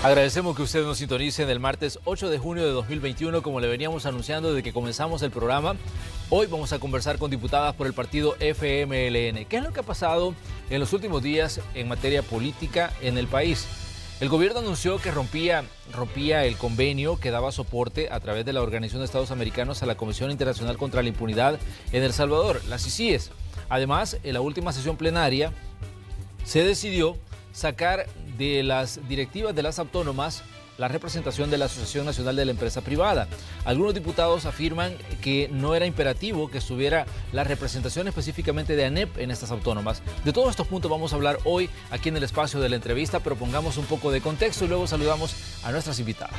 Agradecemos que usted nos sintonice en el martes 8 de junio de 2021, como le veníamos anunciando desde que comenzamos el programa. Hoy vamos a conversar con diputadas por el partido FMLN. ¿Qué es lo que ha pasado en los últimos días en materia política en el país? El gobierno anunció que rompía el convenio que daba soporte a través de la Organización de Estados Americanos a la Comisión Internacional contra la Impunidad en El Salvador, las CICIES. Además, en la última sesión plenaria se decidió sacar de las directivas de las autónomas la representación de la Asociación Nacional de la Empresa Privada. Algunos diputados afirman que no era imperativo que estuviera la representación específicamente de ANEP en estas autónomas. De todos estos puntos vamos a hablar hoy aquí en el espacio de la entrevista, pero pongamos un poco de contexto y luego saludamos a nuestras invitadas.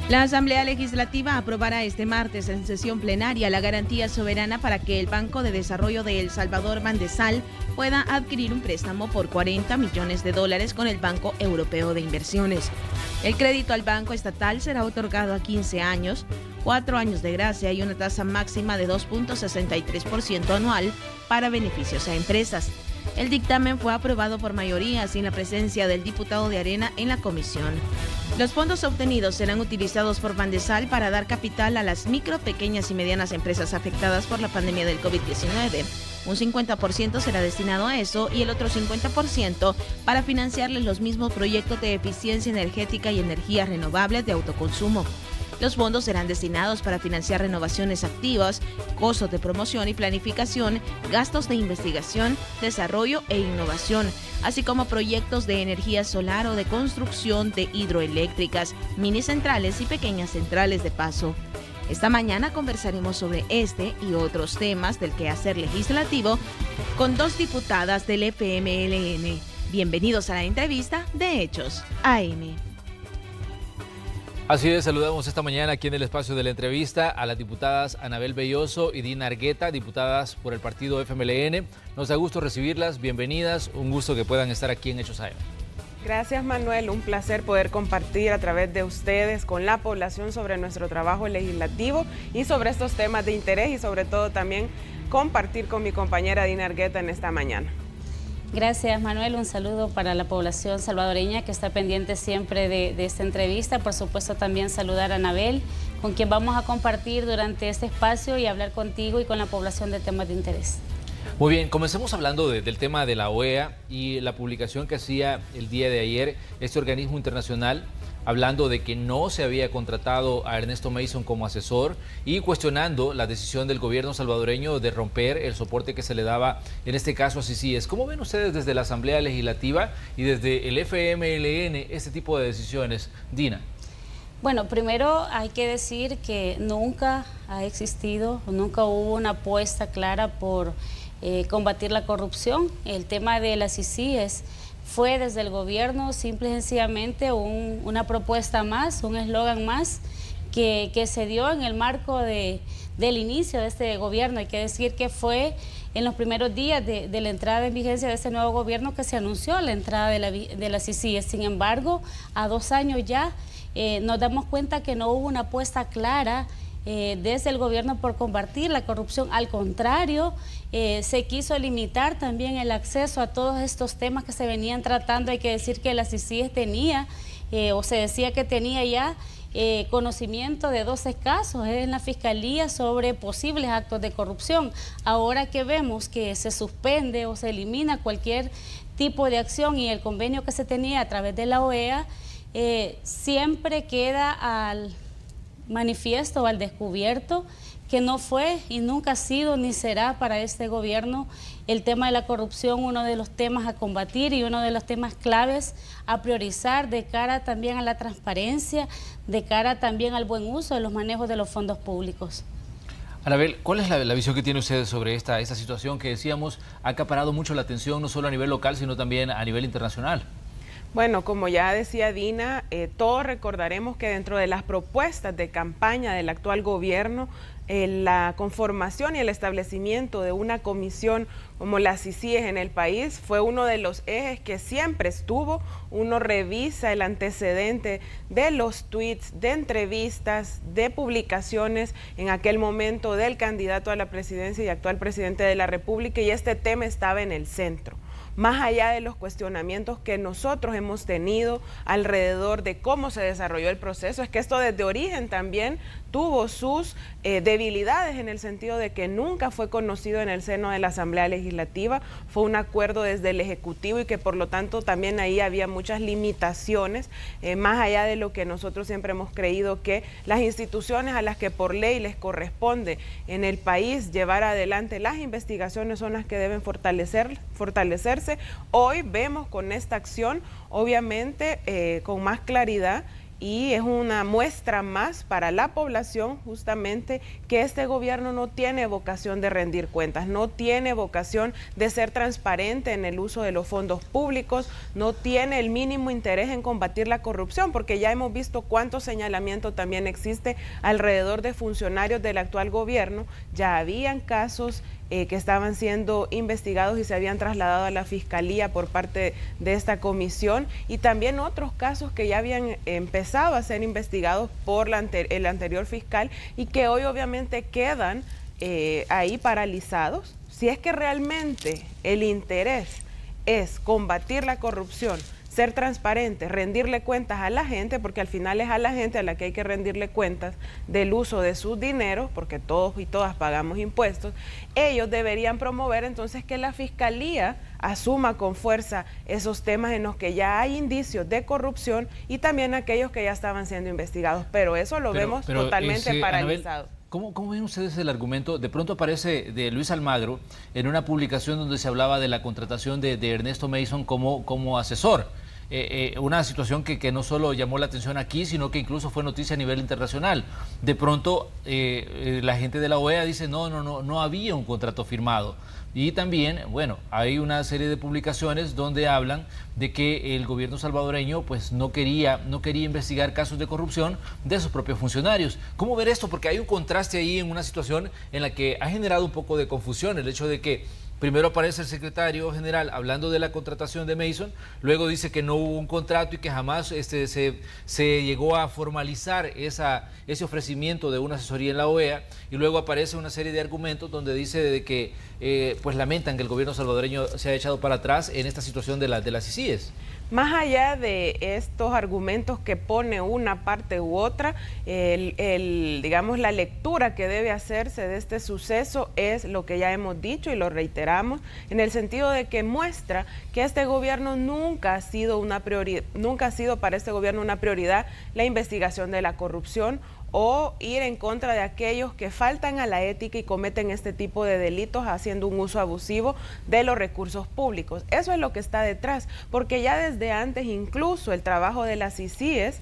La Asamblea Legislativa aprobará este martes en sesión plenaria la garantía soberana para que el Banco de Desarrollo de El Salvador, Bandesal, pueda adquirir un préstamo por $40 millones con el Banco Europeo de Inversiones. El crédito al banco estatal será otorgado a 15 años, 4 años de gracia y una tasa máxima de 2.63% anual para beneficios a empresas. El dictamen fue aprobado por mayoría sin la presencia del diputado de Arena en la comisión. Los fondos obtenidos serán utilizados por Bandesal para dar capital a las micro, pequeñas y medianas empresas afectadas por la pandemia del COVID-19. Un 50% será destinado a eso y el otro 50% para financiarles los mismos proyectos de eficiencia energética y energías renovables de autoconsumo. Los fondos serán destinados para financiar renovaciones activas, costos de promoción y planificación, gastos de investigación, desarrollo e innovación, así como proyectos de energía solar o de construcción de hidroeléctricas, minicentrales y pequeñas centrales de paso. Esta mañana conversaremos sobre este y otros temas del quehacer legislativo con 2 diputadas del FMLN. Bienvenidos a la entrevista de Hechos AM. Así es, saludamos esta mañana aquí en el espacio de la entrevista a las diputadas Anabel Belloso y Dina Argueta, diputadas por el partido FMLN. Nos da gusto recibirlas, bienvenidas, un gusto que puedan estar aquí en Hechos AM. Gracias, Manuel, un placer poder compartir a través de ustedes con la población sobre nuestro trabajo legislativo y sobre estos temas de interés y sobre todo también compartir con mi compañera Dina Argueta en esta mañana. Gracias, Manuel. Un saludo para la población salvadoreña que está pendiente siempre de esta entrevista. Por supuesto, también saludar a Anabel, con quien vamos a compartir durante este espacio y hablar contigo y con la población de temas de interés. Muy bien, comencemos hablando del tema de la OEA y la publicación que hacía el día de ayer este organismo internacional, hablando de que no se había contratado a Ernesto Mason como asesor y cuestionando la decisión del gobierno salvadoreño de romper el soporte que se le daba, en este caso a CICIES. ¿Cómo ven ustedes desde la Asamblea Legislativa y desde el FMLN este tipo de decisiones? Dina. Bueno, primero hay que decir que nunca ha existido, nunca hubo una apuesta clara por combatir la corrupción. El tema de las CICIES fue desde el gobierno simple y sencillamente una propuesta más, un eslogan más que se dio en el marco del inicio de este gobierno. Hay que decir que fue en los primeros días de la entrada en vigencia de este nuevo gobierno que se anunció la entrada de la CICIES. Sin embargo, a 2 años ya nos damos cuenta que no hubo una apuesta clara desde el gobierno por combatir la corrupción. Al contrario, se quiso limitar también el acceso a todos estos temas que se venían tratando. Hay que decir que la CICIES tenía, o se decía que tenía ya conocimiento de 12 casos en la Fiscalía sobre posibles actos de corrupción. Ahora que vemos que se suspende o se elimina cualquier tipo de acción y el convenio que se tenía a través de la OEA, siempre queda al manifiesto, al descubierto, que no fue y nunca ha sido ni será para este gobierno el tema de la corrupción uno de los temas a combatir y uno de los temas claves a priorizar de cara también a la transparencia, de cara también al buen uso de los manejos de los fondos públicos. Anabel, ¿cuál es la visión que tiene usted sobre esta situación que decíamos ha acaparado mucho la atención no solo a nivel local sino también a nivel internacional? Bueno, como ya decía Dina, todos recordaremos que dentro de las propuestas de campaña del actual gobierno, la conformación y el establecimiento de una comisión como la CICIES en el país fue uno de los ejes que siempre estuvo. Uno revisa el antecedente de los tweets, de entrevistas, de publicaciones en aquel momento del candidato a la presidencia y actual presidente de la República, y este tema estaba en el centro. más allá de los cuestionamientos que nosotros hemos tenido alrededor de cómo se desarrolló el proceso, es que esto desde origen también tuvo sus debilidades en el sentido de que nunca fue conocido en el seno de la Asamblea Legislativa, fue un acuerdo desde el Ejecutivo y que por lo tanto también ahí había muchas limitaciones, más allá de lo que nosotros siempre hemos creído que las instituciones a las que por ley les corresponde en el país llevar adelante las investigaciones son las que deben fortalecerse. Hoy vemos con esta acción, obviamente, con más claridad, y es una muestra más para la población justamente que este gobierno no tiene vocación de rendir cuentas, no tiene vocación de ser transparente en el uso de los fondos públicos, no tiene el mínimo interés en combatir la corrupción, porque ya hemos visto cuánto señalamiento también existe alrededor de funcionarios del actual gobierno. Ya habían casos que estaban siendo investigados y se habían trasladado a la Fiscalía por parte de esta comisión, y también otros casos que ya habían empezado a ser investigados por el anterior fiscal y que hoy obviamente quedan ahí paralizados. Si es que realmente el interés es combatir la corrupción, ser transparente, rendirle cuentas a la gente, porque al final es a la gente a la que hay que rendirle cuentas del uso de sus dineros, porque todos y todas pagamos impuestos, ellos deberían promover entonces que la Fiscalía asuma con fuerza esos temas en los que ya hay indicios de corrupción y también aquellos que ya estaban siendo investigados, pero eso lo vemos totalmente paralizado. Anabel, ¿cómo ven ustedes el argumento? De pronto aparece de Luis Almagro en una publicación donde se hablaba de la contratación de Ernesto Mason como asesor. Una situación que no solo llamó la atención aquí, sino que incluso fue noticia a nivel internacional. De pronto la gente de la OEA dice no había un contrato firmado. Y también, bueno, hay una serie de publicaciones donde hablan de que el gobierno salvadoreño pues no quería investigar casos de corrupción de sus propios funcionarios. ¿Cómo ver esto? Porque hay un contraste ahí en una situación en la que ha generado un poco de confusión el hecho de que primero aparece el secretario general hablando de la contratación de Mason, luego dice que no hubo un contrato y que jamás se llegó a formalizar ese ofrecimiento de una asesoría en la OEA, y luego aparece una serie de argumentos donde dice de que pues lamentan que el gobierno salvadoreño se haya echado para atrás en esta situación de las ICIES. Más allá de estos argumentos que pone una parte u otra, digamos, la lectura que debe hacerse de este suceso es lo que ya hemos dicho y lo reiteramos, en el sentido de que muestra que este gobierno nunca ha sido para este gobierno una prioridad la investigación de la corrupción o ir en contra de aquellos que faltan a la ética y cometen este tipo de delitos haciendo un uso abusivo de los recursos públicos. Eso es lo que está detrás, porque ya desde antes incluso el trabajo de las ICIES,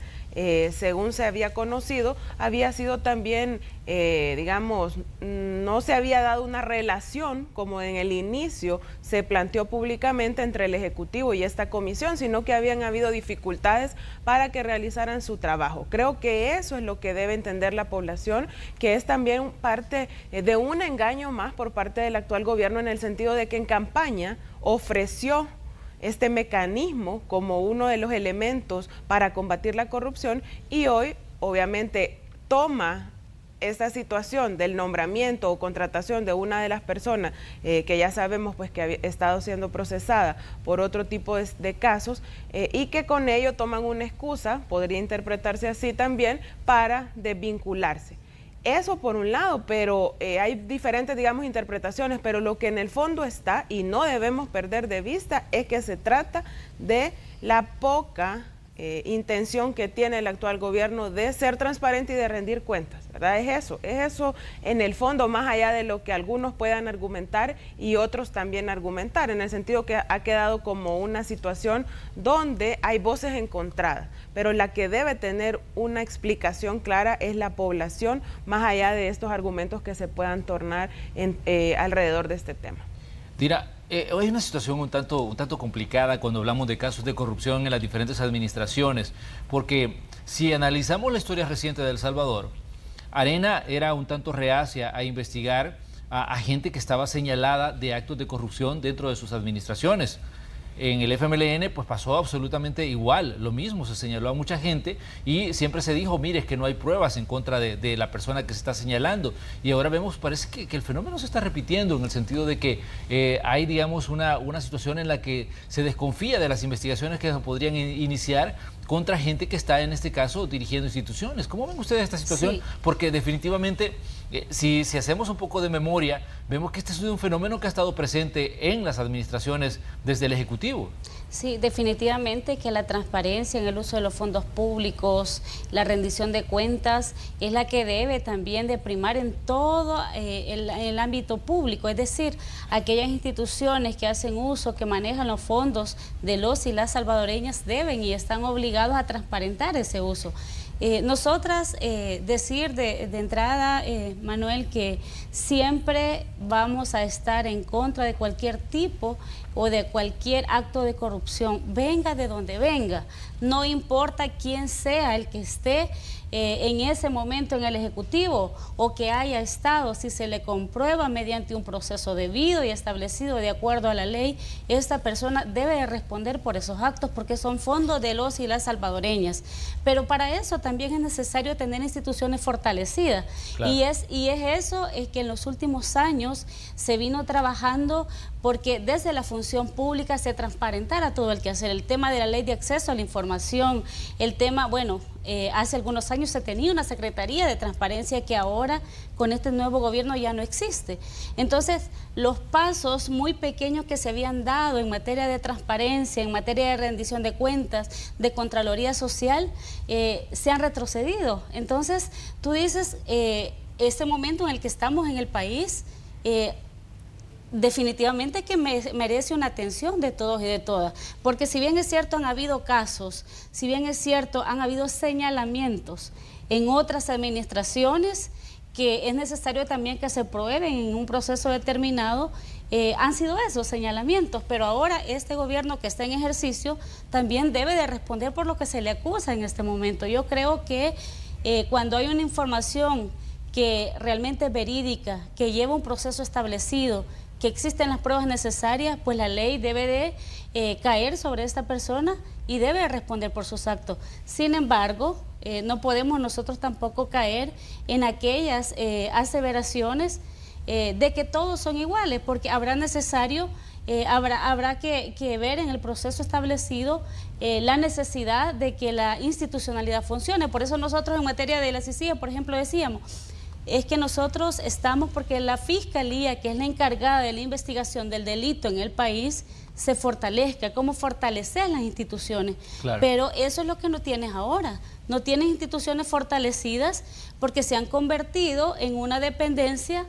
según se había conocido, había sido también, digamos, no se había dado una relación como en el inicio se planteó públicamente entre el Ejecutivo y esta comisión, sino que habían habido dificultades para que realizaran su trabajo. Creo que eso es lo que debe entender la población, que es también parte de un engaño más por parte del actual gobierno, en el sentido de que en campaña ofreció este mecanismo como uno de los elementos para combatir la corrupción, y hoy obviamente toma esta situación del nombramiento o contratación de una de las personas que ya sabemos pues que ha estado siendo procesada por otro tipo de casos, y que con ello toman una excusa, podría interpretarse así también, para desvincularse. Eso por un lado, pero hay diferentes, digamos, interpretaciones, pero lo que en el fondo está, y no debemos perder de vista, es que se trata de la poca intención que tiene el actual gobierno de ser transparente y de rendir cuentas, ¿verdad? Es eso en el fondo, más allá de lo que algunos puedan argumentar y otros también argumentar, en el sentido que ha quedado como una situación donde hay voces encontradas, pero la que debe tener una explicación clara es la población, más allá de estos argumentos que se puedan tornar alrededor de este tema. Dira, hoy hay una situación un tanto complicada cuando hablamos de casos de corrupción en las diferentes administraciones, porque si analizamos la historia reciente de El Salvador, Arena era un tanto reacia a investigar a gente que estaba señalada de actos de corrupción dentro de sus administraciones. en el FMLN pues pasó absolutamente igual, lo mismo, se señaló a mucha gente y siempre se dijo, mire, es que no hay pruebas en contra de la persona que se está señalando. Y ahora vemos, parece que el fenómeno se está repitiendo en el sentido de que hay, digamos, una situación en la que se desconfía de las investigaciones que se podrían iniciar contra gente que está, en este caso, dirigiendo instituciones. ¿Cómo ven ustedes esta situación? Sí. Porque definitivamente, si hacemos un poco de memoria, vemos que este es un fenómeno que ha estado presente en las administraciones desde el Ejecutivo. Sí, definitivamente que la transparencia en el uso de los fondos públicos, la rendición de cuentas, es la que debe también de primar en todo el ámbito público, es decir, aquellas instituciones que hacen uso, que manejan los fondos de los y las salvadoreñas deben y están obligados a transparentar ese uso. Nosotras decir de entrada, Manuel, que siempre vamos a estar en contra de cualquier tipo o de cualquier acto de corrupción, venga de donde venga, no importa quién sea el que esté en ese momento en el Ejecutivo o que haya estado, si se le comprueba mediante un proceso debido y establecido de acuerdo a la ley, esta persona debe de responder por esos actos porque son fondos de los y las salvadoreñas. Pero para eso también es necesario tener instituciones fortalecidas. Claro. Y es eso que en los últimos años se vino trabajando porque desde la función pública se transparentara todo el quehacer, el tema de la ley de acceso a la información, el tema, bueno, hace algunos años se tenía una Secretaría de Transparencia que ahora con este nuevo gobierno ya no existe. Entonces, los pasos muy pequeños que se habían dado en materia de transparencia, en materia de rendición de cuentas, de Contraloría Social, se han retrocedido. Entonces, tú dices, este momento en el que estamos en el país, definitivamente que merece una atención de todos y de todas, porque si bien es cierto han habido casos, si bien es cierto han habido señalamientos en otras administraciones que es necesario también que se prueben en un proceso determinado, han sido esos señalamientos, pero ahora este gobierno que está en ejercicio también debe de responder por lo que se le acusa en este momento. Yo creo que cuando hay una información que realmente es verídica, que lleva un proceso establecido, que existen las pruebas necesarias, pues la ley debe de caer sobre esta persona y debe responder por sus actos. Sin embargo, no podemos nosotros tampoco caer en aquellas aseveraciones de que todos son iguales, porque habrá que ver en el proceso establecido la necesidad de que la institucionalidad funcione. Por eso nosotros en materia de la CICIG, por ejemplo, decíamos, es que nosotros estamos porque la Fiscalía, que es la encargada de la investigación del delito en el país, se fortalezca. ¿Cómo fortalecer las instituciones? Claro. Pero eso es lo que no tienes ahora. No tienes instituciones fortalecidas porque se han convertido en una dependencia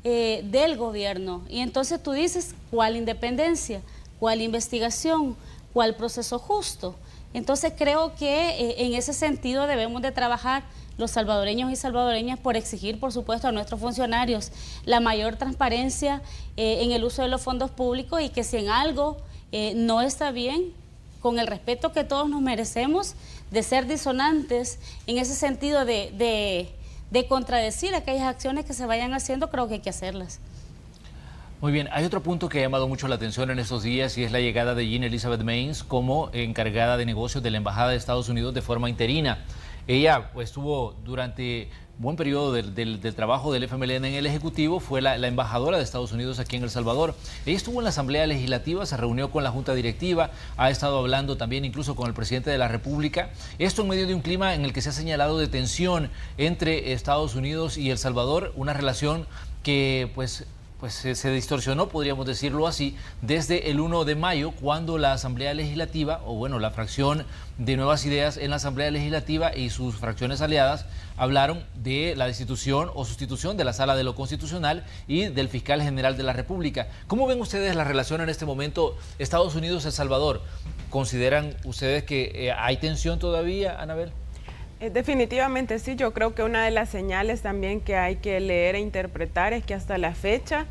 del gobierno. Y entonces tú dices, ¿cuál independencia? ¿Cuál investigación? ¿Cuál proceso justo? Entonces creo que en ese sentido debemos de trabajar los salvadoreños y salvadoreñas por exigir, por supuesto, a nuestros funcionarios la mayor transparencia en el uso de los fondos públicos y que si en algo no está bien, con el respeto que todos nos merecemos, de ser disonantes en ese sentido de contradecir aquellas acciones que se vayan haciendo, creo que hay que hacerlas. Muy bien, hay otro punto que ha llamado mucho la atención en estos días y es la llegada de Jean Elizabeth Mains como encargada de negocios de la Embajada de Estados Unidos de forma interina. Ella pues estuvo durante buen periodo del trabajo del FMLN en el Ejecutivo, fue la embajadora de Estados Unidos aquí en El Salvador. Ella estuvo en la Asamblea Legislativa, se reunió con la Junta Directiva, ha estado hablando también incluso con el presidente de la República. Esto en medio de un clima en el que se ha señalado de tensión entre Estados Unidos y El Salvador, una relación que pues se distorsionó, podríamos decirlo así, desde el 1 de mayo, cuando la Asamblea Legislativa, o bueno, la fracción de Nuevas Ideas en la Asamblea Legislativa y sus fracciones aliadas, hablaron de la destitución o sustitución de la Sala de lo Constitucional y del Fiscal General de la República. ¿Cómo ven ustedes la relación en este momento Estados Unidos-El Salvador? ¿Consideran ustedes que hay tensión todavía, Anabel? Definitivamente sí, yo creo que una de las señales también que hay que leer e interpretar es que hasta la fecha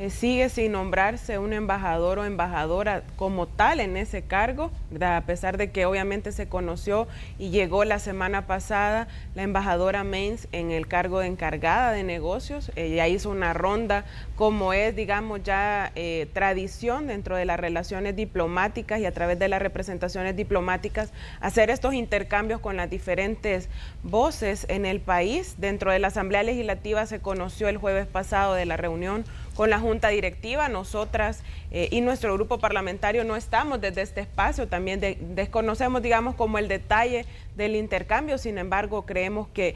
sigue sin nombrarse un embajador o embajadora como tal en ese cargo, ¿verdad? A pesar de que obviamente se conoció y llegó la semana pasada la embajadora Mains en el cargo de encargada de negocios. Ella hizo una ronda, como es, digamos, ya tradición dentro de las relaciones diplomáticas y a través de las representaciones diplomáticas, hacer estos intercambios con las diferentes voces en el país. Dentro de la Asamblea Legislativa se conoció el jueves pasado de la reunión con la Junta Directiva. Nosotras y nuestro grupo parlamentario no estamos desde este espacio, también desconocemos, digamos, como el detalle del intercambio. Sin embargo, creemos que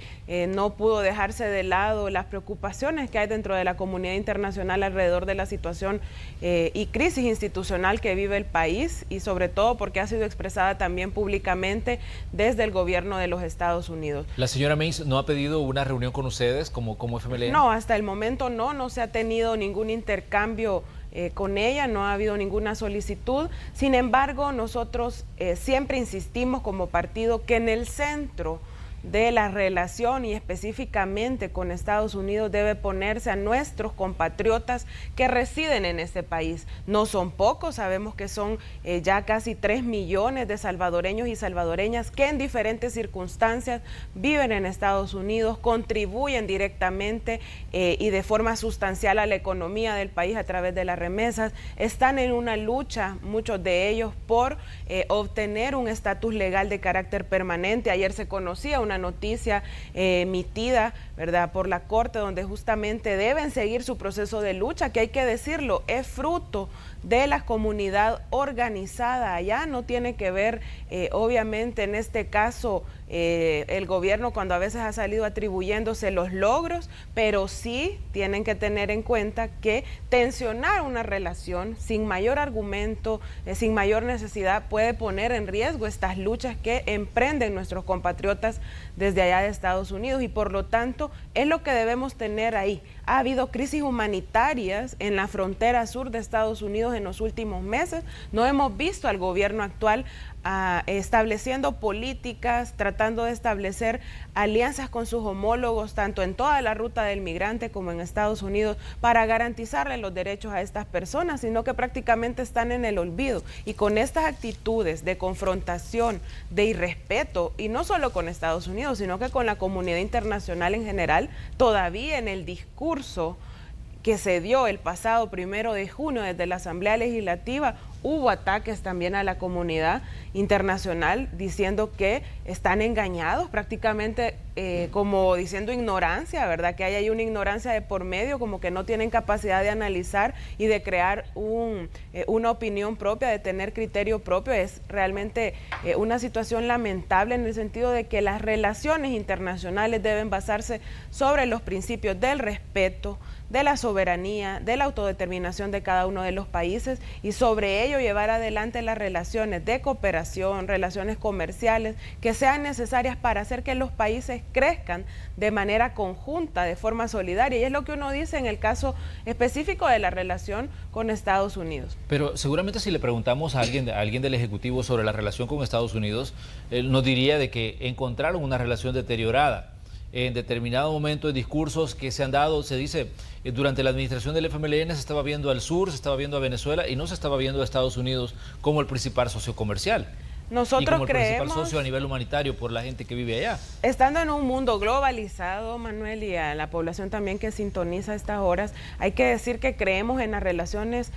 no pudo dejarse de lado las preocupaciones que hay dentro de la comunidad internacional alrededor de la situación y crisis institucional que vive el país, y sobre todo porque ha sido expresada también públicamente desde el gobierno de los Estados Unidos. ¿La señora Mains no ha pedido una reunión con ustedes como FMLN? No, hasta el momento no se ha tenido ningún intercambio con ella, no ha habido ninguna solicitud. Sin embargo, nosotros siempre insistimos como partido que en el centro de la relación y específicamente con Estados Unidos debe ponerse a nuestros compatriotas que residen en este país. No son pocos, sabemos que son ya casi 3 millones de salvadoreños y salvadoreñas que en diferentes circunstancias viven en Estados Unidos, contribuyen directamente y de forma sustancial a la economía del país a través de las remesas, están en una lucha, muchos de ellos, por obtener un estatus legal de carácter permanente. Ayer se conocía una noticia emitida, ¿verdad?, por la Corte, donde justamente deben seguir su proceso de lucha, que hay que decirlo, es fruto de la comunidad organizada allá. No tiene que ver, obviamente, en este caso, el gobierno cuando a veces ha salido atribuyéndose los logros, pero sí tienen que tener en cuenta que tensionar una relación sin mayor argumento, sin mayor necesidad, puede poner en riesgo estas luchas que emprenden nuestros compatriotas desde allá de Estados Unidos, y por lo tanto es lo que debemos tener ahí. Ha habido crisis humanitarias en la frontera sur de Estados Unidos en los últimos meses. No hemos visto al gobierno actual estableciendo políticas, tratando de establecer alianzas con sus homólogos, tanto en toda la ruta del migrante como en Estados Unidos, para garantizarle los derechos a estas personas, sino que prácticamente están en el olvido. Y con estas actitudes de confrontación, de irrespeto, y no solo con Estados Unidos, sino que con la comunidad internacional en general, todavía en el discurso que se dio el pasado 1 de junio desde la Asamblea Legislativa, hubo ataques también a la comunidad internacional diciendo que están engañados, prácticamente como diciendo ignorancia, ¿verdad? Que hay ahí una ignorancia de por medio, como que no tienen capacidad de analizar y de crear una opinión propia, de tener criterio propio. Es realmente una situación lamentable en el sentido de que las relaciones internacionales deben basarse sobre los principios del respeto, de la soberanía, de la autodeterminación de cada uno de los países, y sobre ello llevar adelante las relaciones de cooperación, relaciones comerciales que sean necesarias para hacer que los países crezcan de manera conjunta, de forma solidaria, y es lo que uno dice en el caso específico de la relación con Estados Unidos. Pero seguramente si le preguntamos a alguien del Ejecutivo sobre la relación con Estados Unidos, él nos diría de que encontraron una relación deteriorada. En determinado momento de discursos que se han dado, se dice, durante la administración del FMLN se estaba viendo al sur, se estaba viendo a Venezuela y no se estaba viendo a Estados Unidos como el principal socio comercial. Nosotros y como el creemos, principal socio a nivel humanitario por la gente que vive allá. Estando en un mundo globalizado, Manuel, y a la población también que sintoniza a estas horas, hay que decir que creemos en las relaciones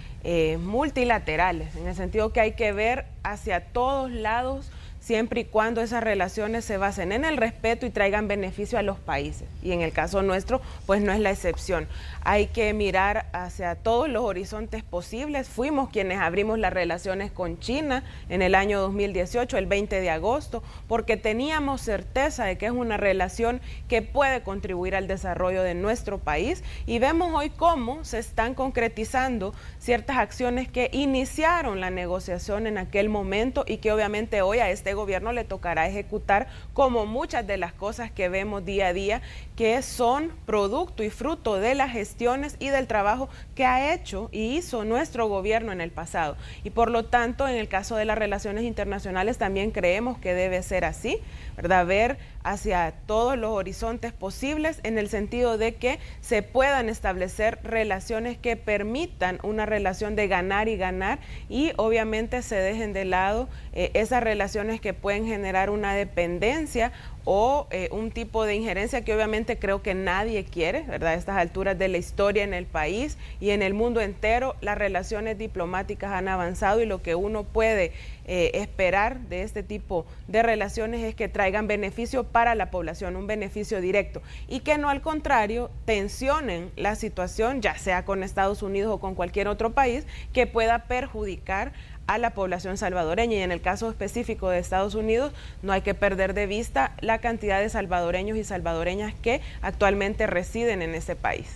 multilaterales, en el sentido que hay que ver hacia todos lados, siempre y cuando esas relaciones se basen en el respeto y traigan beneficio a los países. Y en el caso nuestro, pues no es la excepción. Hay que mirar hacia todos los horizontes posibles. Fuimos quienes abrimos las relaciones con China en el año 2018, el 20 de agosto, porque teníamos certeza de que es una relación que puede contribuir al desarrollo de nuestro país. Y vemos hoy cómo se están concretizando ciertas acciones que iniciaron la negociación en aquel momento y que obviamente hoy a este gobierno le tocará ejecutar, como muchas de las cosas que vemos día a día, que son producto y fruto de las gestiones y del trabajo que ha hecho y hizo nuestro gobierno en el pasado. Y por lo tanto, en el caso de las relaciones internacionales también creemos que debe ser así, ¿verdad? Ver hacia todos los horizontes posibles, en el sentido de que se puedan establecer relaciones que permitan una relación de ganar y ganar, y obviamente se dejen de lado esas relaciones que pueden generar una dependencia o un tipo de injerencia que obviamente creo que nadie quiere, ¿verdad? A estas alturas de la historia en el país y en el mundo entero, las relaciones diplomáticas han avanzado, y lo que uno puede esperar de este tipo de relaciones es que traigan beneficio para la población, un beneficio directo, y que no, al contrario, tensionen la situación, ya sea con Estados Unidos o con cualquier otro país, que pueda perjudicar a la población salvadoreña. Y en el caso específico de Estados Unidos, no hay que perder de vista la cantidad de salvadoreños y salvadoreñas que actualmente residen en ese país.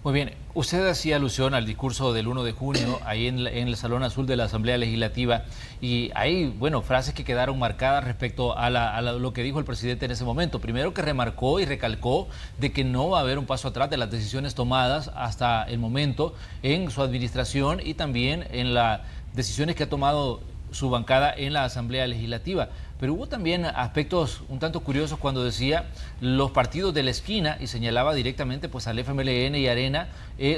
Muy bien, usted hacía alusión al discurso del 1 de junio ahí en el Salón Azul de la Asamblea Legislativa, y hay, bueno, frases que quedaron marcadas respecto a lo que dijo el presidente en ese momento. Primero, que remarcó y recalcó de que no va a haber un paso atrás de las decisiones tomadas hasta el momento en su administración y también en las decisiones que ha tomado su bancada en la Asamblea Legislativa. Pero hubo también aspectos un tanto curiosos cuando decía los partidos de la esquina, y señalaba directamente pues al FMLN y Arena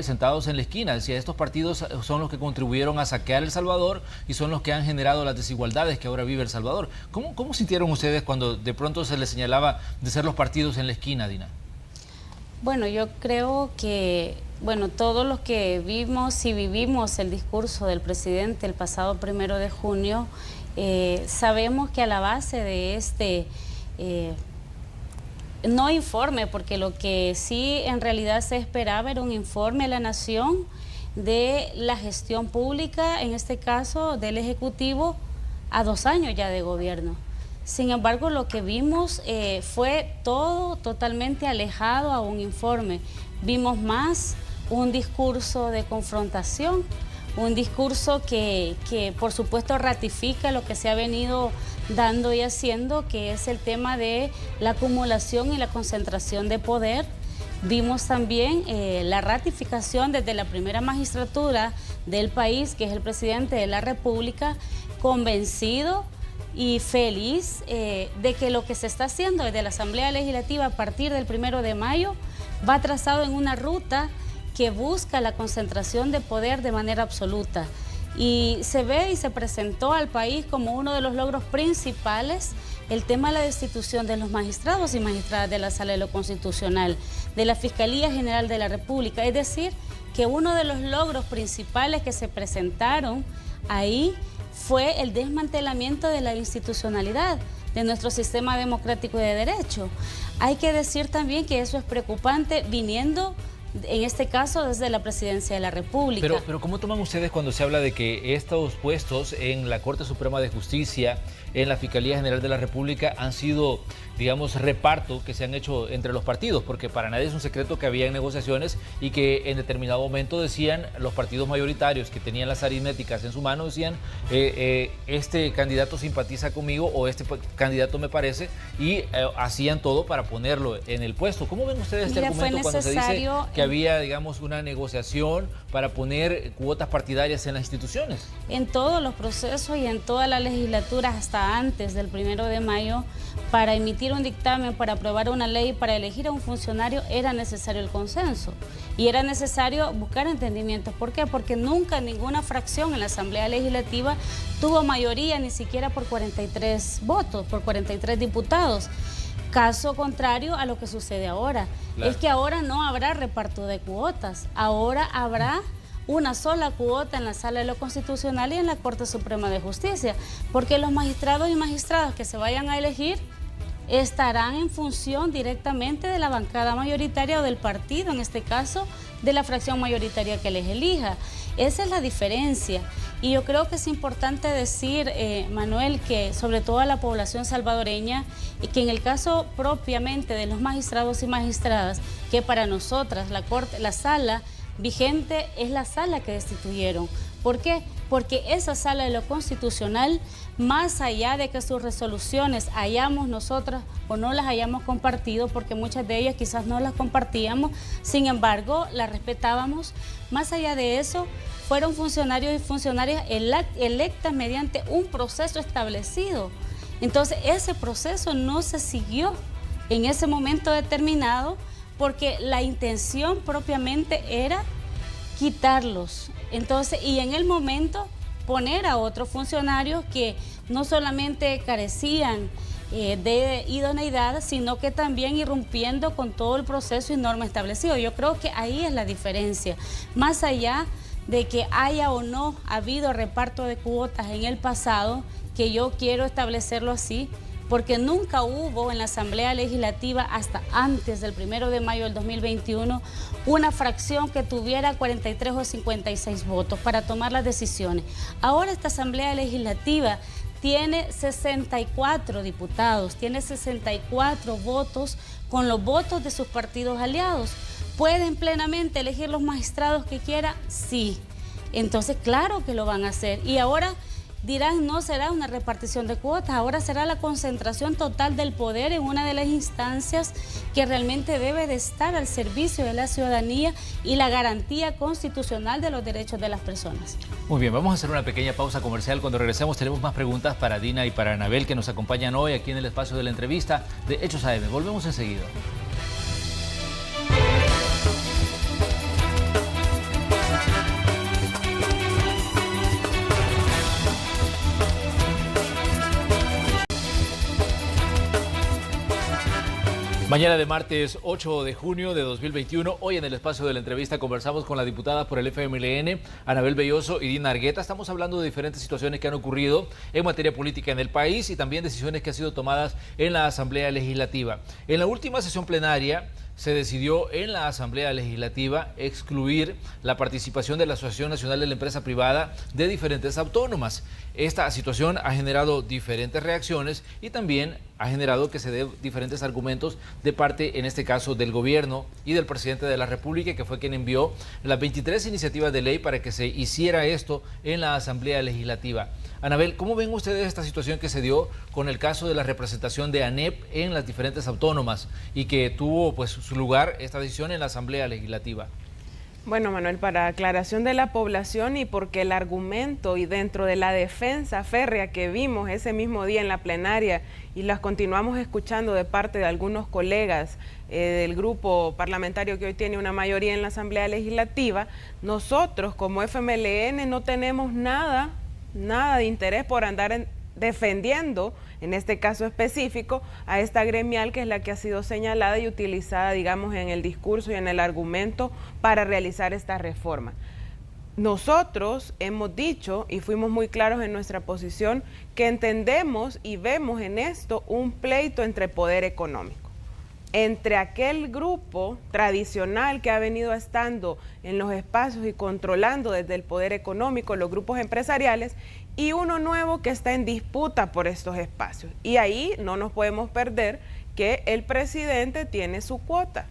sentados en la esquina. Decía, estos partidos son los que contribuyeron a saquear El Salvador y son los que han generado las desigualdades que ahora vive El Salvador. ¿Cómo sintieron ustedes cuando de pronto se les señalaba de ser los partidos en la esquina, Dina? Bueno, yo creo que todos los que vimos y vivimos el discurso del presidente el pasado 1 de junio, sabemos que a la base de este no informe, porque lo que sí en realidad se esperaba era un informe a la nación de la gestión pública, en este caso del Ejecutivo, a 2 años ya de gobierno. Sin embargo, lo que vimos fue todo totalmente alejado a un informe. Vimos más un discurso de confrontación, un discurso que por supuesto ratifica lo que se ha venido dando y haciendo, que es el tema de la acumulación y la concentración de poder. Vimos también la ratificación desde la primera magistratura del país, que es el presidente de la República, convencido y feliz de que lo que se está haciendo desde la Asamblea Legislativa a partir del 1 de mayo va trazado en una ruta que busca la concentración de poder de manera absoluta. Y se ve y se presentó al país como uno de los logros principales el tema de la destitución de los magistrados y magistradas de la Sala de lo Constitucional, de la Fiscalía General de la República. Es decir, que uno de los logros principales que se presentaron ahí fue el desmantelamiento de la institucionalidad de nuestro sistema democrático y de derecho. Hay que decir también que eso es preocupante viniendo, en este caso, desde la Presidencia de la República. Pero ¿cómo toman ustedes cuando se habla de que estos puestos en la Corte Suprema de Justicia, en la Fiscalía General de la República, han sido, digamos, reparto que se han hecho entre los partidos? Porque para nadie es un secreto que había negociaciones y que en determinado momento decían los partidos mayoritarios que tenían las aritméticas en su mano, decían este candidato simpatiza conmigo o este candidato me parece, y hacían todo para ponerlo en el puesto. ¿Cómo ven ustedes este argumento cuando se dice que había, digamos, una negociación para poner cuotas partidarias en las instituciones? En todos los procesos y en todas las legislaturas, hasta antes del 1 de mayo, para emitir un dictamen, para aprobar una ley, para elegir a un funcionario, era necesario el consenso y era necesario buscar entendimientos. ¿Por qué? Porque nunca ninguna fracción en la Asamblea Legislativa tuvo mayoría, ni siquiera por 43 votos, por 43 diputados. Caso contrario a lo que sucede ahora. Claro. Es que ahora no habrá reparto de cuotas, ahora habrá una sola cuota en la Sala de lo Constitucional y en la Corte Suprema de Justicia, porque los magistrados y magistradas que se vayan a elegir estarán en función directamente de la bancada mayoritaria o del partido, en este caso de la fracción mayoritaria que les elija. Esa es la diferencia. Y yo creo que es importante decir, Manuel, que sobre todo a la población salvadoreña, y que en el caso propiamente de los magistrados y magistradas, que para nosotras la sala vigente es la sala que destituyeron. ¿Por qué? Porque esa Sala de lo Constitucional, más allá de que sus resoluciones hayamos nosotras o no las hayamos compartido, porque muchas de ellas quizás no las compartíamos, sin embargo, las respetábamos, más allá de eso, fueron funcionarios y funcionarias electas mediante un proceso establecido. Entonces, ese proceso no se siguió en ese momento determinado, porque la intención propiamente era quitarlos. Entonces, y en el momento poner a otros funcionarios que no solamente carecían de idoneidad, sino que también irrumpiendo con todo el proceso y norma establecido. Yo creo que ahí es la diferencia. Más allá de que haya o no habido reparto de cuotas en el pasado, que yo quiero establecerlo así, porque nunca hubo en la Asamblea Legislativa hasta antes del 1 de mayo del 2021 una fracción que tuviera 43 o 56 votos para tomar las decisiones. Ahora esta Asamblea Legislativa tiene 64 diputados, tiene 64 votos con los votos de sus partidos aliados. ¿Pueden plenamente elegir los magistrados que quiera? Sí. Entonces, claro que lo van a hacer. Y ahora dirán, no será una repartición de cuotas, ahora será la concentración total del poder en una de las instancias que realmente debe de estar al servicio de la ciudadanía y la garantía constitucional de los derechos de las personas. Muy bien, vamos a hacer una pequeña pausa comercial. Cuando regresemos tenemos más preguntas para Dina y para Anabel, que nos acompañan hoy aquí en el espacio de la entrevista de Hechos AM. Volvemos enseguida. Mañana de martes 8 de junio de 2021, hoy en el espacio de la entrevista conversamos con la diputada por el FMLN, Anabel Belloso y Dina Argueta. Estamos hablando de diferentes situaciones que han ocurrido en materia política en el país y también decisiones que han sido tomadas en la Asamblea Legislativa. En la última sesión plenaria se decidió en la Asamblea Legislativa excluir la participación de la Asociación Nacional de la Empresa Privada de diferentes autónomas. Esta situación ha generado diferentes reacciones y también ha generado que se dé diferentes argumentos de parte, en este caso, del gobierno y del presidente de la República, que fue quien envió las 23 iniciativas de ley para que se hiciera esto en la Asamblea Legislativa. Anabel, ¿cómo ven ustedes esta situación que se dio con el caso de la representación de ANEP en las diferentes autónomas y que tuvo pues su lugar esta decisión en la Asamblea Legislativa? Bueno, Manuel, para aclaración de la población y porque el argumento y dentro de la defensa férrea que vimos ese mismo día en la plenaria y las continuamos escuchando de parte de algunos colegas del grupo parlamentario que hoy tiene una mayoría en la Asamblea Legislativa, nosotros como FMLN no tenemos nada de interés por andar defendiendo, en este caso específico, a esta gremial que es la que ha sido señalada y utilizada, digamos, en el discurso y en el argumento para realizar esta reforma. Nosotros hemos dicho y fuimos muy claros en nuestra posición que entendemos y vemos en esto un pleito entre poder económico, entre aquel grupo tradicional que ha venido estando en los espacios y controlando desde el poder económico los grupos empresariales y uno nuevo que está en disputa por estos espacios. Y ahí no nos podemos perder que el presidente tiene su cuota.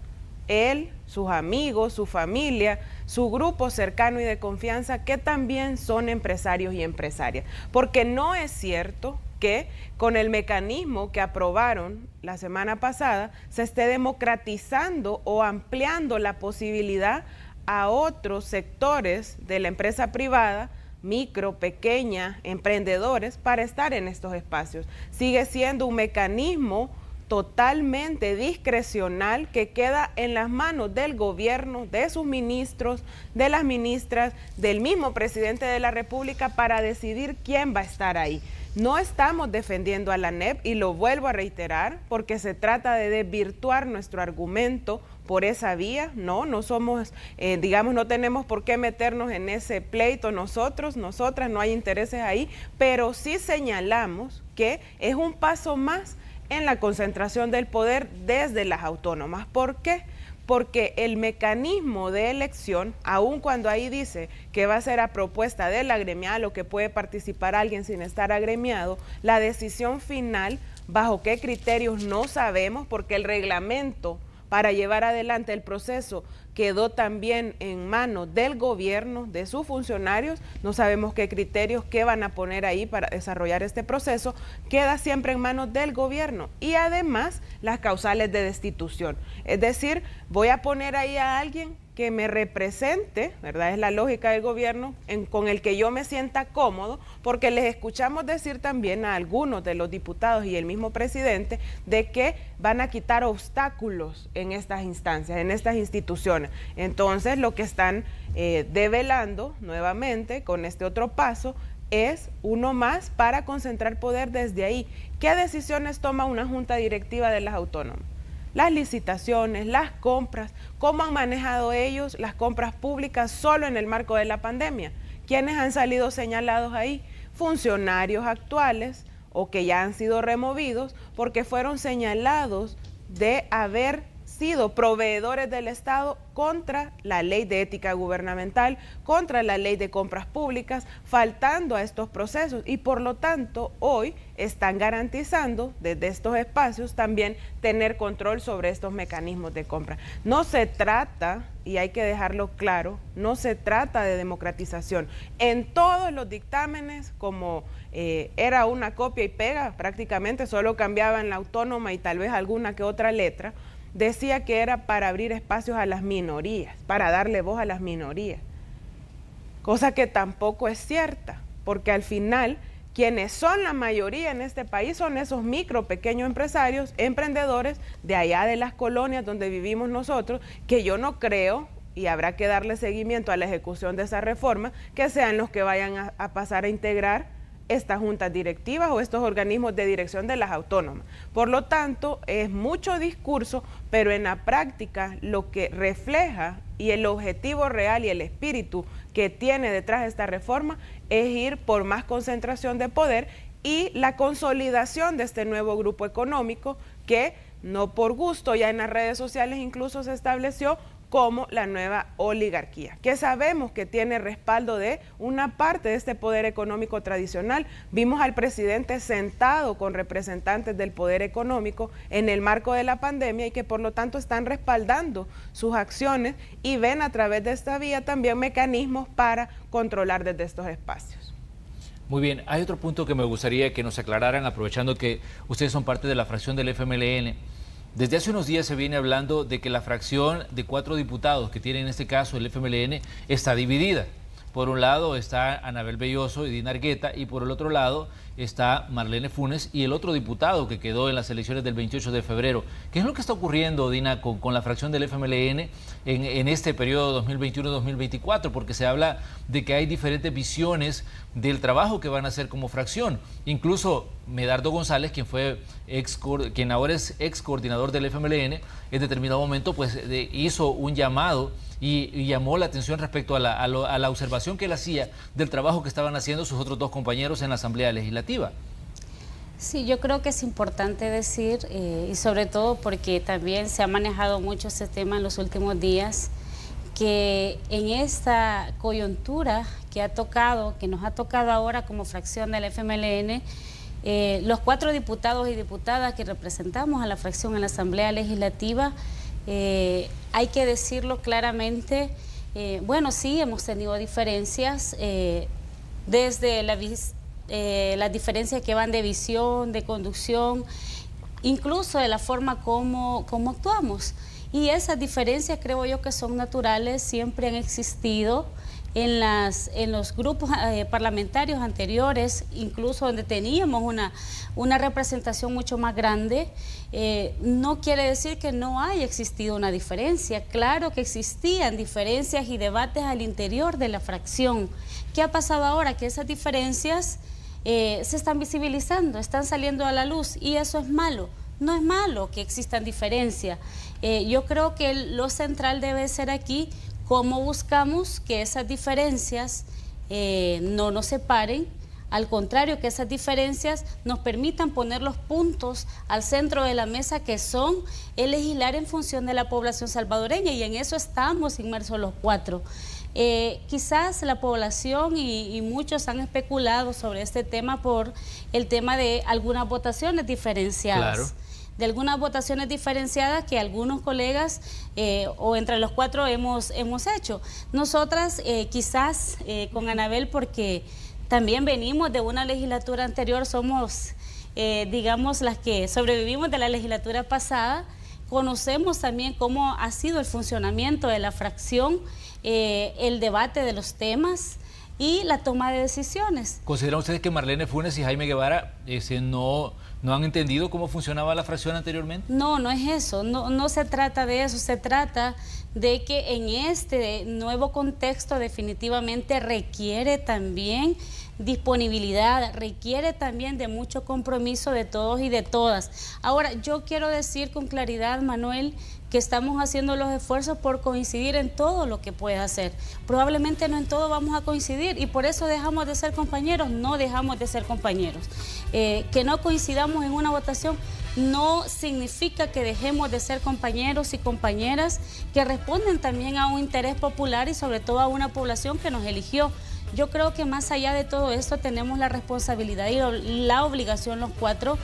Él, sus amigos, su familia, su grupo cercano y de confianza que también son empresarios y empresarias. Porque no es cierto que con el mecanismo que aprobaron la semana pasada se esté democratizando o ampliando la posibilidad a otros sectores de la empresa privada, micro, pequeña, emprendedores, para estar en estos espacios. Sigue siendo un mecanismo totalmente discrecional que queda en las manos del gobierno, de sus ministros, de las ministras, del mismo presidente de la República para decidir quién va a estar ahí. No estamos defendiendo a la ANEP y lo vuelvo a reiterar porque se trata de desvirtuar nuestro argumento por esa vía. No somos, digamos, no tenemos por qué meternos en ese pleito nosotras, no hay intereses ahí, pero sí señalamos que es un paso más en la concentración del poder desde las autónomas. ¿Por qué? Porque el mecanismo de elección, aun cuando ahí dice que va a ser a propuesta de la gremial o que puede participar alguien sin estar agremiado, la decisión final, bajo qué criterios no sabemos, porque el reglamento para llevar adelante el proceso quedó también en manos del gobierno, de sus funcionarios. No sabemos qué criterios, qué van a poner ahí para desarrollar este proceso. Queda siempre en manos del gobierno. Y además, las causales de destitución. Es decir, voy a poner ahí a alguien que me represente, ¿verdad? Es la lógica del gobierno, con el que yo me sienta cómodo, porque les escuchamos decir también a algunos de los diputados y el mismo presidente de que van a quitar obstáculos en estas instancias, en estas instituciones. Entonces, lo que están develando nuevamente con este otro paso es uno más para concentrar poder desde ahí. ¿Qué decisiones toma una junta directiva de las autónomas? Las licitaciones, las compras, cómo han manejado ellos las compras públicas solo en el marco de la pandemia. ¿Quiénes han salido señalados ahí? Funcionarios actuales o que ya han sido removidos porque fueron señalados de haber sido proveedores del Estado contra la ley de ética gubernamental, contra la ley de compras públicas, faltando a estos procesos, y por lo tanto hoy están garantizando desde estos espacios también tener control sobre estos mecanismos de compra. No se trata, y hay que dejarlo claro, no se trata de democratización. En todos los dictámenes, como era una copia y pega, prácticamente solo cambiaban la autónoma y tal vez alguna que otra letra, decía que era para abrir espacios a las minorías, para darle voz a las minorías, cosa que tampoco es cierta, porque al final quienes son la mayoría en este país son esos micro, pequeños empresarios, emprendedores de allá de las colonias donde vivimos nosotros, que yo no creo, y habrá que darle seguimiento a la ejecución de esa reforma, que sean los que vayan a pasar a integrar estas juntas directivas o estos organismos de dirección de las autónomas. Por lo tanto, es mucho discurso, pero en la práctica lo que refleja y el objetivo real y el espíritu que tiene detrás de esta reforma es ir por más concentración de poder y la consolidación de este nuevo grupo económico que no por gusto, ya en las redes sociales incluso se estableció como la nueva oligarquía, que sabemos que tiene respaldo de una parte de este poder económico tradicional. Vimos al presidente sentado con representantes del poder económico en el marco de la pandemia y que por lo tanto están respaldando sus acciones y ven a través de esta vía también mecanismos para controlar desde estos espacios. Muy bien, hay otro punto que me gustaría que nos aclararan, aprovechando que ustedes son parte de la fracción del FMLN. Desde hace unos días se viene hablando de que la fracción de 4 diputados que tiene en este caso el FMLN está dividida. Por un lado está Anabel Belloso y Dina Argueta, y por el otro lado está Marlene Funes y el otro diputado que quedó en las elecciones del 28 de febrero. ¿Qué es lo que está ocurriendo, Dina, con la fracción del FMLN en este periodo 2021-2024? Porque se habla de que hay diferentes visiones del trabajo que van a hacer como fracción. Incluso Medardo González, quien ahora es ex coordinador del FMLN, en determinado momento pues hizo un llamado y llamó la atención respecto a la observación que él hacía del trabajo que estaban haciendo sus otros 2 compañeros en la Asamblea Legislativa. Sí, yo creo que es importante decir, y sobre todo porque también se ha manejado mucho este tema en los últimos días, que en esta coyuntura que nos ha tocado ahora como fracción del FMLN, los 4 diputados y diputadas que representamos a la fracción en la Asamblea Legislativa, hay que decirlo claramente, bueno, sí, hemos tenido diferencias, desde las diferencias que van de visión, de conducción, incluso de la forma como actuamos. Y esas diferencias creo yo que son naturales, siempre han existido en los grupos parlamentarios anteriores, incluso donde teníamos una representación mucho más grande. No quiere decir que no haya existido una diferencia. Claro que existían diferencias y debates al interior de la fracción. ¿Qué ha pasado ahora? Que esas diferencias se están visibilizando, están saliendo a la luz, y eso es malo. No es malo que existan diferencias. Yo creo que lo central debe ser aquí cómo buscamos que esas diferencias no nos separen, al contrario, que esas diferencias nos permitan poner los puntos al centro de la mesa, que son el legislar en función de la población salvadoreña, y en eso estamos inmersos los 4. Quizás la población y muchos han especulado sobre este tema por el tema de algunas votaciones diferenciadas. Claro. de algunas votaciones diferenciadas que algunos colegas o entre los cuatro hemos hecho. Nosotras quizás con Anabel, porque también venimos de una legislatura anterior, somos digamos las que sobrevivimos de la legislatura pasada, conocemos también cómo ha sido el funcionamiento de la fracción, el debate de los temas y la toma de decisiones. ¿Consideran ustedes que Marlene Funes y Jaime Guevara no han entendido cómo funcionaba la fracción anteriormente? No, no es eso, no se trata de eso, se trata de que en este nuevo contexto definitivamente requiere también disponibilidad, requiere también de mucho compromiso de todos y de todas. Ahora, yo quiero decir con claridad, Manuel, que estamos haciendo los esfuerzos por coincidir en todo lo que pueda hacer. Probablemente no en todo vamos a coincidir y por eso dejamos de ser compañeros, no dejamos de ser compañeros. Que no coincidamos en una votación no significa que dejemos de ser compañeros y compañeras que responden también a un interés popular y sobre todo a una población que nos eligió. Yo creo que más allá de todo esto tenemos la responsabilidad y la obligación los cuatro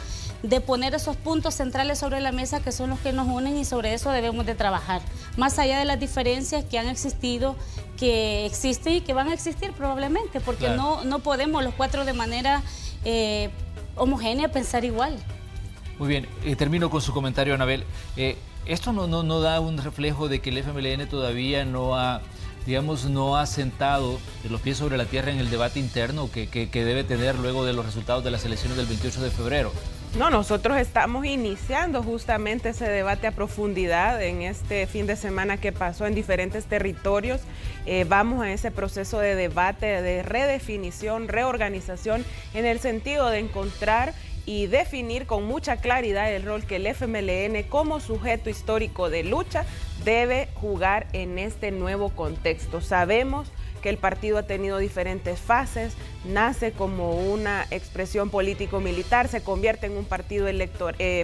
de poner esos puntos centrales sobre la mesa que son los que nos unen y sobre eso debemos de trabajar. Más allá de las diferencias que han existido, que existen y que van a existir probablemente, porque claro, no podemos los cuatro de manera homogénea pensar igual. Muy bien, termino con su comentario, Anabel. ¿Esto no da un reflejo de que el FMLN todavía no ha sentado los pies sobre la tierra en el debate interno que debe tener luego de los resultados de las elecciones del 28 de febrero? No, nosotros estamos iniciando justamente ese debate a profundidad en este fin de semana que pasó en diferentes territorios. Vamos a ese proceso de debate, de redefinición, reorganización, en el sentido de encontrar y definir con mucha claridad el rol que el FMLN como sujeto histórico de lucha debe jugar en este nuevo contexto. Sabemos que el partido ha tenido diferentes fases, nace como una expresión político-militar, se convierte en un partido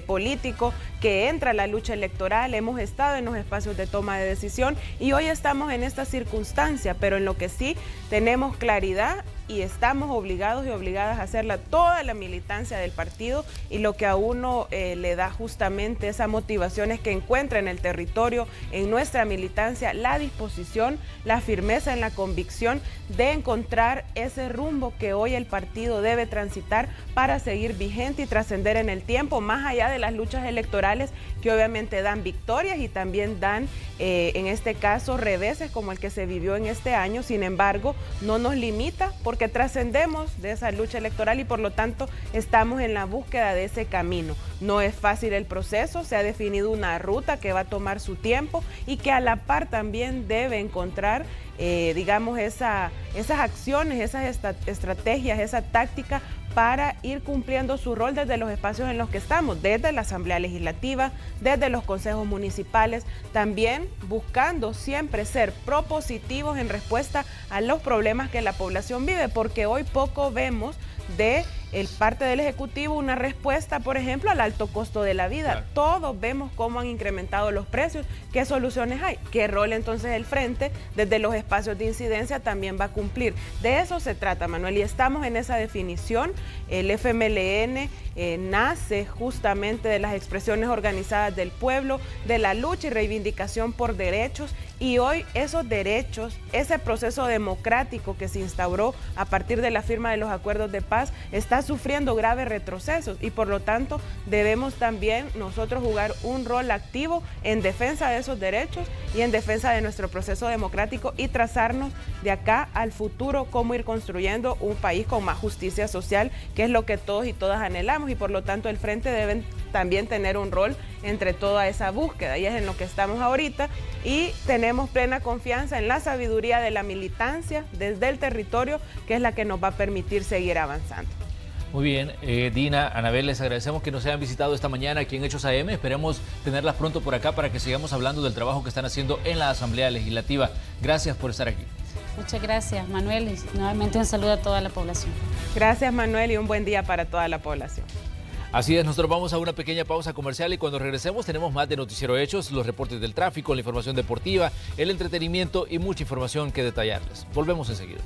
político que entra a la lucha electoral, hemos estado en los espacios de toma de decisión y hoy estamos en esta circunstancia, pero en lo que sí tenemos claridad y estamos obligados y obligadas a hacerla toda la militancia del partido, y lo que a uno le da justamente esa motivación es que encuentra en el territorio, en nuestra militancia, la disposición, la firmeza en la convicción de encontrar ese rumbo que hoy el partido debe transitar para seguir vigente y trascender en el tiempo, más allá de las luchas electorales que obviamente dan victorias y también dan, en este caso, reveses como el que se vivió en este año. Sin embargo, no nos limita porque trascendemos de esa lucha electoral y por lo tanto estamos en la búsqueda de ese camino. No es fácil el proceso, se ha definido una ruta que va a tomar su tiempo y que a la par también debe encontrar digamos, esas acciones, esas estrategias, esa táctica para ir cumpliendo su rol desde los espacios en los que estamos, desde la Asamblea Legislativa, desde los consejos municipales, también buscando siempre ser propositivos en respuesta a los problemas que la población vive, porque hoy poco vemos de parte del Ejecutivo una respuesta, por ejemplo, al alto costo de la vida. Claro. Todos vemos cómo han incrementado los precios, qué soluciones hay, qué rol entonces el Frente desde los espacios de incidencia también va a cumplir. De eso se trata, Manuel, y estamos en esa definición. El FMLN nace justamente de las expresiones organizadas del pueblo, de la lucha y reivindicación por derechos, y hoy esos derechos, ese proceso democrático que se instauró a partir de la firma de los acuerdos de paz, está sufriendo graves retrocesos y por lo tanto debemos también nosotros jugar un rol activo en defensa de esos derechos y en defensa de nuestro proceso democrático y trazarnos de acá al futuro cómo ir construyendo un país con más justicia social, que es lo que todos y todas anhelamos, y por lo tanto el Frente debe también tener un rol entre toda esa búsqueda, y es en lo que estamos ahorita, y tenemos plena confianza en la sabiduría de la militancia desde el territorio, que es la que nos va a permitir seguir avanzando. Muy bien, Dina, Anabel, les agradecemos que nos hayan visitado esta mañana aquí en Hechos AM. Esperemos tenerlas pronto por acá para que sigamos hablando del trabajo que están haciendo en la Asamblea Legislativa. Gracias por estar aquí. Muchas gracias, Manuel, y nuevamente un saludo a toda la población. Gracias, Manuel, y un buen día para toda la población. Así es, nosotros vamos a una pequeña pausa comercial y cuando regresemos tenemos más de Noticiero Hechos, los reportes del tráfico, la información deportiva, el entretenimiento y mucha información que detallarles. Volvemos enseguida.